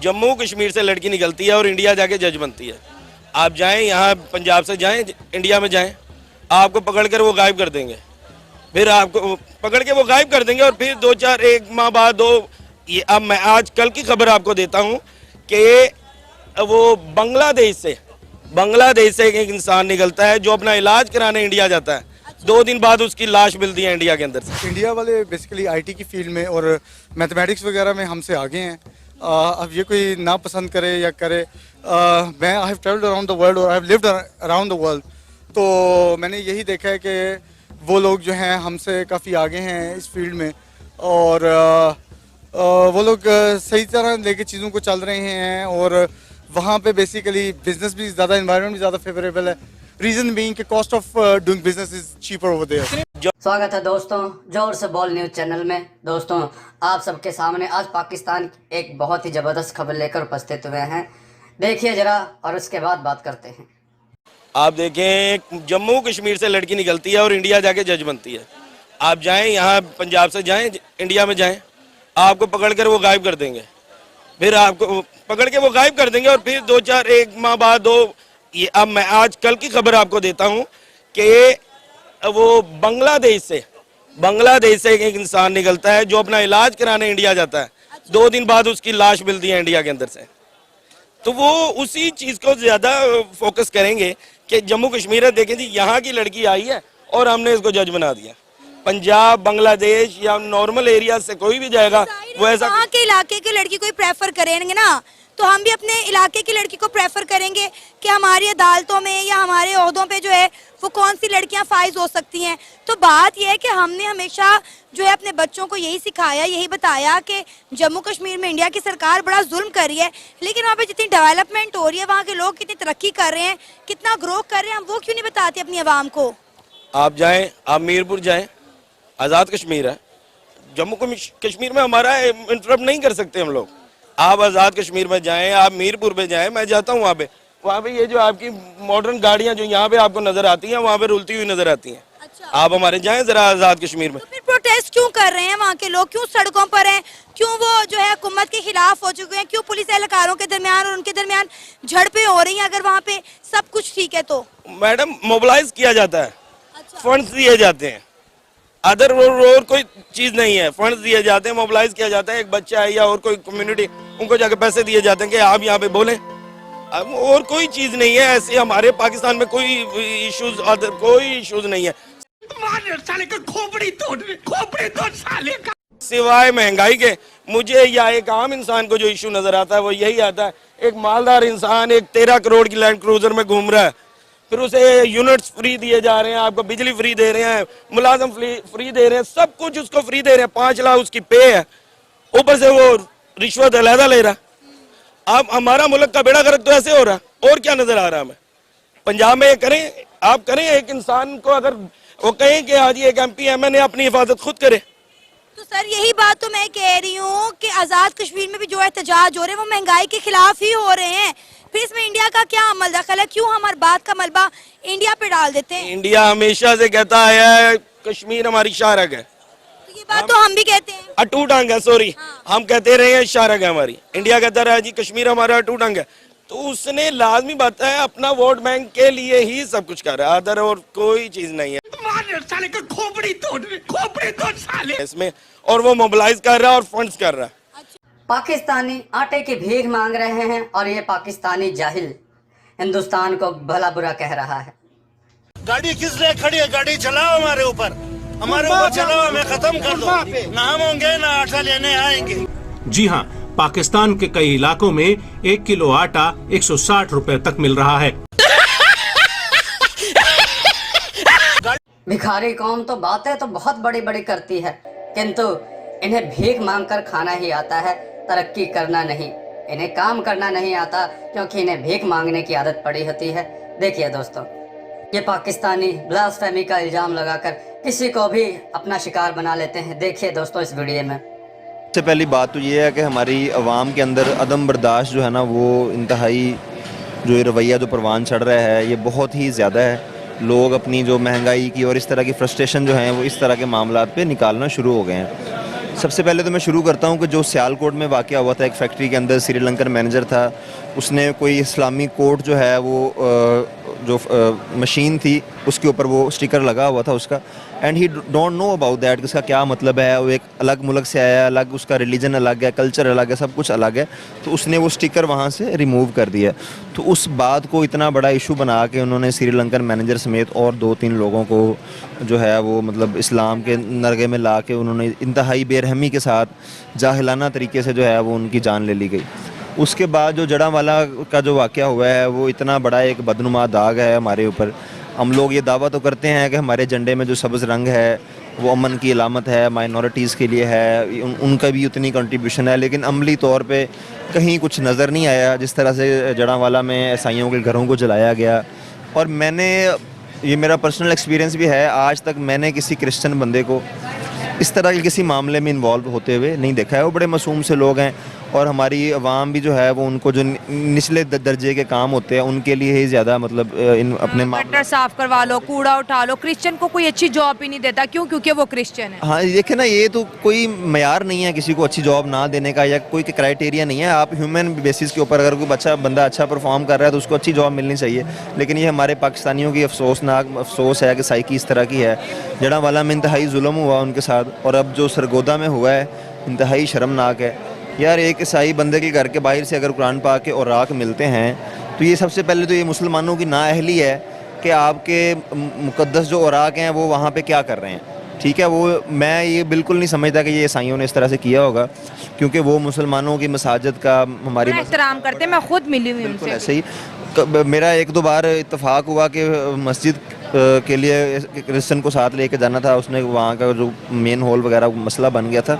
जम्मू कश्मीर से लड़की निकलती है और इंडिया जाके जज बनती है। आप जाएं यहाँ पंजाब से जाएं इंडिया में जाएं, आपको पकड़ कर वो गायब कर देंगे। फिर आपको पकड़ के वो गायब कर देंगे और फिर 2-4 एक माह बाद ये अब मैं आज कल की खबर आपको देता हूँ कि वो बांग्लादेश से एक इंसान निकलता है जो अपना इलाज कराने इंडिया जाता है। 2 दिन बाद उसकी लाश मिलती है इंडिया के अंदर से। इंडिया वाले बेसिकली आईटी की फील्ड में और मैथमेटिक्स वगैरह में हमसे आगे हैं। अब ये कोई ना पसंद करे या करे, मैं I have travelled around the world और I have lived around the world, तो मैंने यही देखा है कि वो लोग जो हैं हमसे काफ़ी आगे हैं इस फील्ड में और वो लोग सही तरह लेके चीज़ों को चल रहे हैं और वहाँ पे बेसिकली बिजनेस भी ज़्यादा, एनवायरनमेंट भी ज़्यादा फेवरेबल है। रीज़न बीइंग कि cost of doing business is cheaper over there. स्वागत है दोस्तों जोर से बोल न्यूज़ चैनल में। दोस्तों आप सबके सामने आज पाकिस्तान एक बहुत ही ज़बरदस्त खबर लेकर उपस्थित हुए हैं। देखिए ज़रा और उसके बाद बात करते हैं। आप देखें, जम्मू कश्मीर से लड़की निकलती है और इंडिया जाके जज बनती है। आप जाएं यहाँ पंजाब से जाएं इंडिया में जाएं, आपको पकड़ कर वो गायब कर देंगे। फिर आपको पकड़ के वो गायब कर देंगे और फिर 2-4 एक माह बाद ये अब मैं आज कल की खबर आपको देता हूँ कि वो बांग्लादेश से एक इंसान निकलता है जो अपना इलाज कराने इंडिया जाता है। 2 दिन बाद उसकी लाश मिलती है इंडिया के अंदर से। तो वो उसी चीज़ को ज़्यादा फोकस करेंगे कि जम्मू कश्मीर है, देखें जी यहाँ की लड़की आई है और हमने इसको जज बना दिया। पंजाब, बांग्लादेश या नॉर्मल एरिया से कोई भी जाएगा वो ऐसा वहाँ के इलाके की लड़की को प्रेफर करेंगे ना, तो हम भी अपने इलाके की लड़की को प्रेफर करेंगे कि हमारी अदालतों में या हमारे ओहदों पे जो है वो कौन सी लड़कियां फाइज हो सकती हैं। तो बात यह है कि हमने हमेशा जो है अपने बच्चों को यही सिखाया, यही बताया कि जम्मू कश्मीर में इंडिया की सरकार बड़ा जुल्म कर रही है, लेकिन वहाँ पे जितनी डेवलपमेंट हो रही है, वहाँ के लोग कितनी तरक्की कर रहे हैं, कितना ग्रो कर रहे हैं, हम वो क्यों नहीं बताते अपनी आवाम को। आप जाएं, आप मीरपुर जाएं, आज़ाद कश्मीर है। जम्मू कश्मीर में हमारा इंटरप्ट नहीं कर सकते हम लोग। आप आज़ाद कश्मीर में जाएं, आप मीरपुर में जाएं, मैं जाता हूँ वहाँ पे ये जो आपकी मॉडर्न गाड़ियाँ जो यहाँ पे आपको नजर आती हैं, वहाँ पे रुलती हुई नजर आती हैं। अच्छा। आप हमारे जाएं जरा आज़ाद कश्मीर में। तो फिर प्रोटेस्ट क्यों कर रहे हैं वहाँ के लोग, क्यों सड़कों पर हैं, क्यों वो जो है हुकूमत के खिलाफ हो चुके हैं, क्यों पुलिस एहलकारों के दरमियान और उनके दरमियान झड़पें हो रही हैं अगर वहाँ पे सब कुछ ठीक है तो। मैडम मोबिलाइज किया जाता है, अच्छा। फंड्स दिए जाते हैं, अदर और कोई चीज नहीं है। फंड्स दिए जाते हैं, मोबिलाइज किया जाता है। एक बच्चा है या और कोई कम्युनिटी, उनको जाके पैसे दिए जाते हैं कि आप यहाँ पे बोलें। अब और कोई चीज नहीं है ऐसे। हमारे पाकिस्तान में कोई इश्यूज, अदर कोई इश्यूज नहीं है साले का खोपड़ी तोड़ साले का। सिवाय महंगाई के मुझे या एक आम इंसान को जो इशू नजर आता है वो यही आता है, एक मालदार इंसान एक 13 करोड़ की लैंड क्रूजर में घूम रहा है, फिर उसे यूनिट्स फ्री दिए जा रहे हैं, आपको बिजली फ्री दे रहे हैं, मुलाजम फ्री दे रहे हैं, सब कुछ उसको फ्री दे रहे हैं। 5 लाख उसकी पे है, ऊपर से वो रिश्वत अलहदा ले रहा। अब हमारा मुल्क का बेड़ा गर्क तो ऐसे हो रहा, और क्या नजर आ रहा हमें। पंजाब में करें, आप करें, एक इंसान को अगर वो कहें कि आज एक MP MN अपनी हिफाजत खुद करे। तो सर यही बात तो मैं कह रही हूँ कि आज़ाद कश्मीर में भी जो एहतजाज हो रहे हैं वो महंगाई के खिलाफ ही हो रहे हैं। फिर इसमें इंडिया का क्या अमल दखल है, क्यों हमारी बात का मलबा इंडिया पे डाल देते हैं। इंडिया हमेशा से कहता है कश्मीर हमारी शाहरग है। तो ये बात तो हम भी कहते हैं, अटूट अंग है, सॉरी हम कहते रहे हैं शाहरग है हमारी। इंडिया कहता रहा जी कश्मीर हमारा अटूट अंग है। तो उसने लाजमी बात है अपना वोट बैंक के लिए ही सब कुछ कर रहा है, अदर और कोई चीज नहीं है साले का खोपड़ी तोड़ साले इसमें। और वो मोबिलाइज कर रहा है और फंड्स कर रहा है। पाकिस्तानी आटे की भीख मांग रहे हैं और ये पाकिस्तानी जाहिल हिंदुस्तान को भला बुरा कह रहा है। गाड़ी किस लिए खड़ी है? गाड़ी चलाओ हमारे ऊपर चलाओ, हमें खत्म कर दो। ना हम होंगे ना आटा लेने आएंगे। जी हाँ, पाकिस्तान के कई इलाकों में 1 किलो आटा 160 रुपए तक मिल रहा है। भिखारी कौम तो बातें तो बहुत बड़ी बड़ी करती है, किंतु इन्हें भीख मांगकर खाना ही आता है, तरक्की करना नहीं। इन्हें काम करना नहीं आता क्योंकि इन्हें भीख मांगने की आदत पड़ी होती है। देखिए दोस्तों, ये पाकिस्तानी ब्लास्फेमी का इल्जाम लगाकर किसी को भी अपना शिकार बना लेते हैं। देखिए दोस्तों इस वीडियो में। सबसे पहली बात तो ये है कि हमारी आवाम के अंदर अदम बर्दाश्त जो है ना, वो इंतहाई जो ये रवैया जो परवान चढ़ रहा है ये बहुत ही ज़्यादा है। लोग अपनी जो महंगाई की और इस तरह की फ्रस्ट्रेशन जो है वो इस तरह के मामलात पे निकालना शुरू हो गए हैं। سب سے پہلے تو میں شروع کرتا ہوں کہ جو سیالکوٹ میں واقعہ ہوا تھا، ایک فیکٹری کے اندر سری لنکن مینیجر تھا، اس نے کوئی اسلامی کوٹ جو ہے وہ جو مشین تھی اس کے اوپر وہ اسٹیکر لگا ہوا تھا اس کا، and he don't know about that کہ اس کا کیا مطلب ہے، وہ ایک الگ ملک سے آیا ہے، الگ اس کا ریلیجن الگ ہے، کلچر الگ ہے، سب کچھ الگ ہے، تو اس نے وہ اسٹیکر وہاں سے ریموو کر دیا. تو اس بات کو اتنا بڑا ایشو بنا کے انہوں نے سری لنکن مینیجر سمیت اور 2-3 لوگوں کو جو ہے وہ مطلب اسلام کے نرغے میں لا کے انہوں نے انتہائی بے رحمی کے ساتھ جاہلانہ طریقے سے جو ہے وہ ان کی جان لے لی گئی. اس کے بعد جو جڑاں والا کا جو واقعہ ہوا ہے وہ اتنا بڑا ایک بدنما داغ ہے ہمارے اوپر. ہم لوگ یہ دعویٰ تو کرتے ہیں کہ ہمارے جھنڈے میں جو سبز رنگ ہے وہ امن کی علامت ہے، مائنورٹیز کے لیے ہے، ان کا بھی اتنی کنٹریبیوشن ہے، لیکن عملی طور پہ کہیں کچھ نظر نہیں آیا. جس طرح سے جڑاں والا میں عیسائیوں کے گھروں کو جلایا گیا، اور میں نے یہ میرا پرسنل ایکسپیرینس بھی ہے، آج تک میں نے کسی کرسچن بندے کو اس طرح کے کسی معاملے میں انوالو ہوتے ہوئے نہیں دیکھا ہے. وہ بڑے معصوم سے لوگ ہیں، اور ہماری عوام بھی جو ہے وہ ان کو جو نچلے درجے کے کام ہوتے ہیں ان کے لیے ہی زیادہ مطلب اپنے گٹر صاف کروا لو، کوڑا اٹھا لو. کرسچن کو کوئی اچھی جاب ہی نہیں دیتا، کیوں؟ کیونکہ وہ کرسچن ہے. ہاں دیکھیں نا، یہ تو کوئی معیار نہیں ہے کسی کو اچھی جاب نہ دینے کا، یا کوئی کرائٹیریا نہیں ہے. آپ ہیومن بیسس کے اوپر اگر کوئی بندہ اچھا پرفارم کر رہا ہے تو اس کو اچھی جاب ملنی چاہیے. لیکن یہ ہمارے پاکستانیوں کی افسوسناک افسوس ہے کہ سائیکی اس طرح کی ہے. جڑاں والا میں انتہائی ظلم ہوا ان کے ساتھ، اور اب جو سرگودا میں ہوا ہے انتہائی شرمناک ہے. یار ایک عیسائی بندے کے گھر کے باہر سے اگر قرآن پاک کے اوراق ملتے ہیں تو یہ سب سے پہلے تو یہ مسلمانوں کی نااہلی ہے کہ آپ کے مقدس جو اوراق ہیں وہ وہاں پہ کیا کر رہے ہیں. ٹھیک ہے، وہ میں یہ بالکل نہیں سمجھتا کہ یہ عیسائیوں نے اس طرح سے کیا ہوگا، کیونکہ وہ مسلمانوں کی مساجد کا ہماری احترام کرتے ہیں. میں خود ملی ہوئی ان بالکل سے. ایسے ہی میرا 1-2 بار اتفاق ہوا کہ مسجد کے لیے کرسچن کو ساتھ لے کے جانا تھا. اس نے وہاں کا جو مین ہال وغیرہ مسئلہ بن گیا تھا،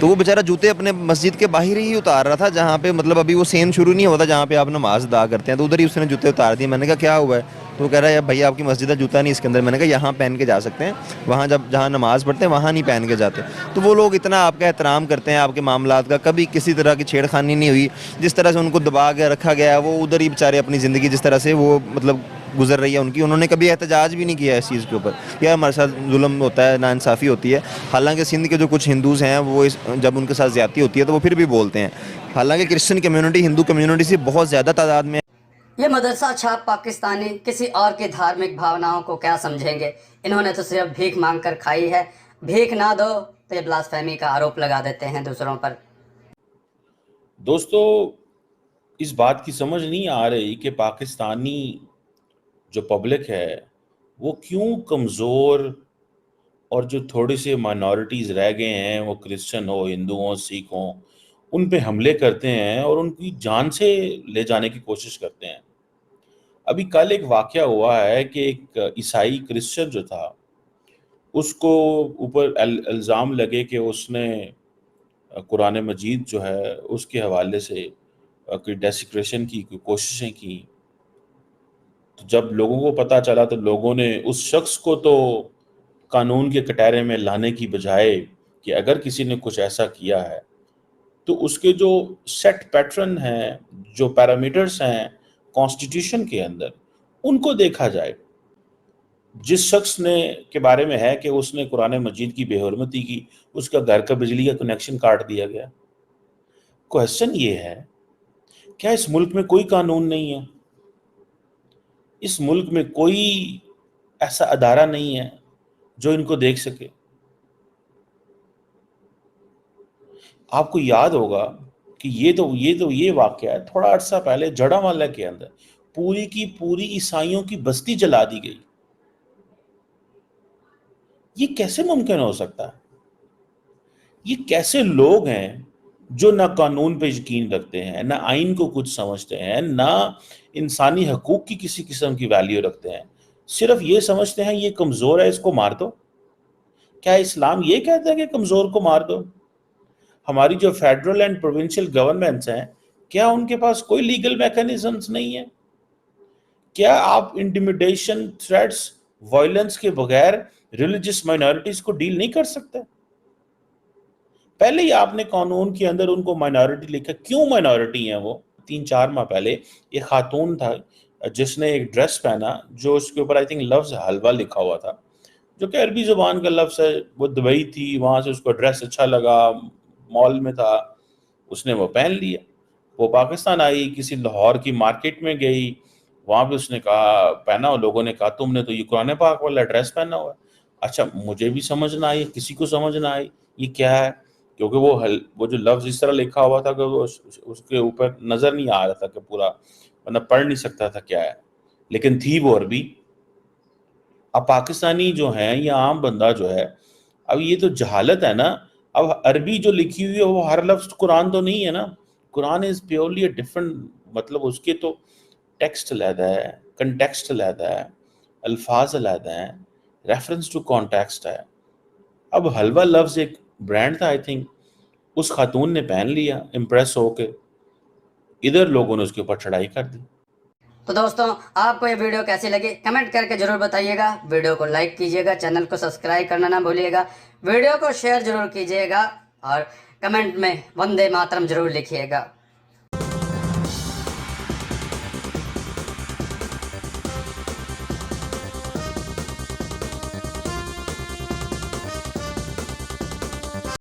تو وہ بیچارہ جوتے اپنے مسجد کے باہر ہی اتار رہا تھا، جہاں پہ مطلب ابھی وہ سین شروع نہیں ہوتا جہاں پہ آپ نماز ادا کرتے ہیں، تو ادھر ہی اس نے جوتے اتار دیے. میں نے کہا کیا ہوا ہے؟ تو وہ کہہ رہا ہے بھائی آپ کی مسجد ہے، جوتا نہیں اس کے اندر. میں نے کہا یہاں پہن کے جا سکتے ہیں، وہاں جہاں نماز پڑھتے ہیں وہاں نہیں پہن کے جاتے. تو وہ لوگ اتنا آپ کا احترام کرتے ہیں، آپ کے معاملات کا، کبھی کسی طرح کی چھیڑ خانی نہیں ہوئی. جس طرح سے ان کو دبا کے رکھا گیا ہے، وہ ادھر ہی بیچارے اپنی زندگی جس طرح سے وہ مطلب گزر رہی ہے ان کی، انہوں نے کبھی احتجاج بھی نہیں کیا اس چیز کے اوپر. یہ ہمارے ساتھ ظلم ہوتا ہے، ناانصافی ہوتی ہے. حالانکہ سندھ کے جو کچھ ہندوز ہیں وہ جب ان کے ساتھ زیادتی ہوتی ہے تو وہ پھر بھی بولتے ہیں. حالانکہ کرسچن کمیونٹی ہندو کمیونٹی سے بہت زیادہ تعداد میں. یہ مدرسہ چھاپ پاکستانی کسی اور کی دھارمک بھاوناؤں کو کیا سمجھیں گے؟ انہوں نے تو صرف بھیک مانگ کر کھائی ہے. بھیک نہ دو تو یہ بلاسفیمی کا آروپ لگا دیتے ہیں دوسروں پر. دوستو، اس بات کی سمجھ نہیں آ رہی کہ پاکستانی جو پبلک ہے وہ کیوں کمزور، اور جو تھوڑے سے مائنورٹیز رہ گئے ہیں، وہ کرسچن ہو، ہندو ہوں، سکھ ہوں، ان پہ حملے کرتے ہیں اور ان کی جان سے لے جانے کی کوشش کرتے ہیں. ابھی کل ایک واقعہ ہوا ہے کہ ایک عیسائی کرسچن جو تھا اس کو اوپر الزام لگے کہ اس نے قرآن مجید جو ہے اس کے حوالے سے کوئی ڈیسیکریشن کی کوئی کوششیں کی. تو جب لوگوں کو پتہ چلا تو لوگوں نے اس شخص کو تو قانون کے کٹہرے میں لانے کی بجائے کہ اگر کسی نے کچھ ایسا کیا ہے تو اس کے جو سیٹ پیٹرن ہیں، جو پیرامیٹرز ہیں کانسٹیٹیوشن کے اندر، ان کو دیکھا جائے. جس شخص نے کے بارے میں ہے کہ اس نے قرآن مجید کی بے حرمتی کی، اس کا گھر کا بجلی کا کنیکشن کاٹ دیا گیا. کوہسچن یہ ہے، کیا اس ملک میں کوئی قانون نہیں ہے؟ اس ملک میں کوئی ایسا ادارہ نہیں ہے جو ان کو دیکھ سکے؟ آپ کو یاد ہوگا کہ یہ واقعہ ہے تھوڑا عرصہ پہلے جڑاں والا کے اندر پوری کی پوری عیسائیوں کی بستی جلا دی گئی. یہ کیسے ممکن ہو سکتا ہے؟ یہ کیسے لوگ ہیں جو نہ قانون پہ یقین رکھتے ہیں، نہ آئین کو کچھ سمجھتے ہیں، نہ انسانی حقوق کی کسی قسم کی ویلیو رکھتے ہیں، صرف یہ سمجھتے ہیں یہ کمزور ہے اس کو مار دو. کیا اسلام یہ کہتا ہے کہ کمزور کو مار دو؟ ہماری جو فیڈرل اینڈ پروونشل گورنمنٹس ہیں، کیا ان کے پاس کوئی لیگل میکانزمز نہیں ہیں؟ کیا آپ انٹیمیڈیشن، تھریٹس، وائلنس کے بغیر ریلیجس مائنورٹیز کو ڈیل نہیں کر سکتے؟ پہلے ہی آپ نے قانون کے اندر ان کو مائنورٹی لکھا. کیوں مائنورٹی ہیں وہ؟ 3-4 ماہ پہلے ایک خاتون تھا جس نے ایک ڈریس پہنا جو اس کے اوپر آئی تھنک لفظ حلوہ لکھا ہوا تھا. जो कि अरबी ज़ुबान का लफ्ज़ है। वो दुबई थी, वहाँ से उसको ड्रेस अच्छा लगा, मॉल में था, उसने वो पहन लिया। वो पाकिस्तान आई, किसी लाहौर की मार्केट में गई, वहाँ पे उसने कहा पहना, और लोगों ने कहा तुमने तो ये कुरान पाक वाला ड्रेस पहना हुआ है। अच्छा, मुझे भी समझ ना आई, किसी को समझ ना आई ये क्या है, क्योंकि वो जो लफ्ज़ इस तरह लिखा हुआ था कि वो उसके ऊपर नज़र नहीं आ रहा था कि पूरा, मतलब पढ़ नहीं सकता था क्या है, लेकिन थी वो अरबी। अब पाकिस्तानी जो हैं या आम बंदा जो है, अब ये तो जहालत है ना। अब अरबी जो लिखी हुई है वो हर लफ्ज़ कुरान तो नहीं है ना। Quran is purely a different, मतलब उसके तो टेक्स्ट अलहदा है, कंटेक्स्ट अलहदा है, अल्फाज अलहदा हैं, रेफरेंस टू कॉन्टेक्स्ट है। अब हलवा लफ्ज़ एक ब्रांड था आई थिंक, उस खातून ने पहन लिया इम्प्रेस होके, इधर लोगों ने उसके ऊपर चढ़ाई कर दी। तो दोस्तों, आपको ये वीडियो कैसी लगी कमेंट करके जरूर बताइएगा। वीडियो को लाइक कीजिएगा, चैनल को सब्सक्राइब करना ना भूलिएगा, वीडियो को शेयर जरूर कीजिएगा और कमेंट में वंदे मातरम जरूर लिखिएगा।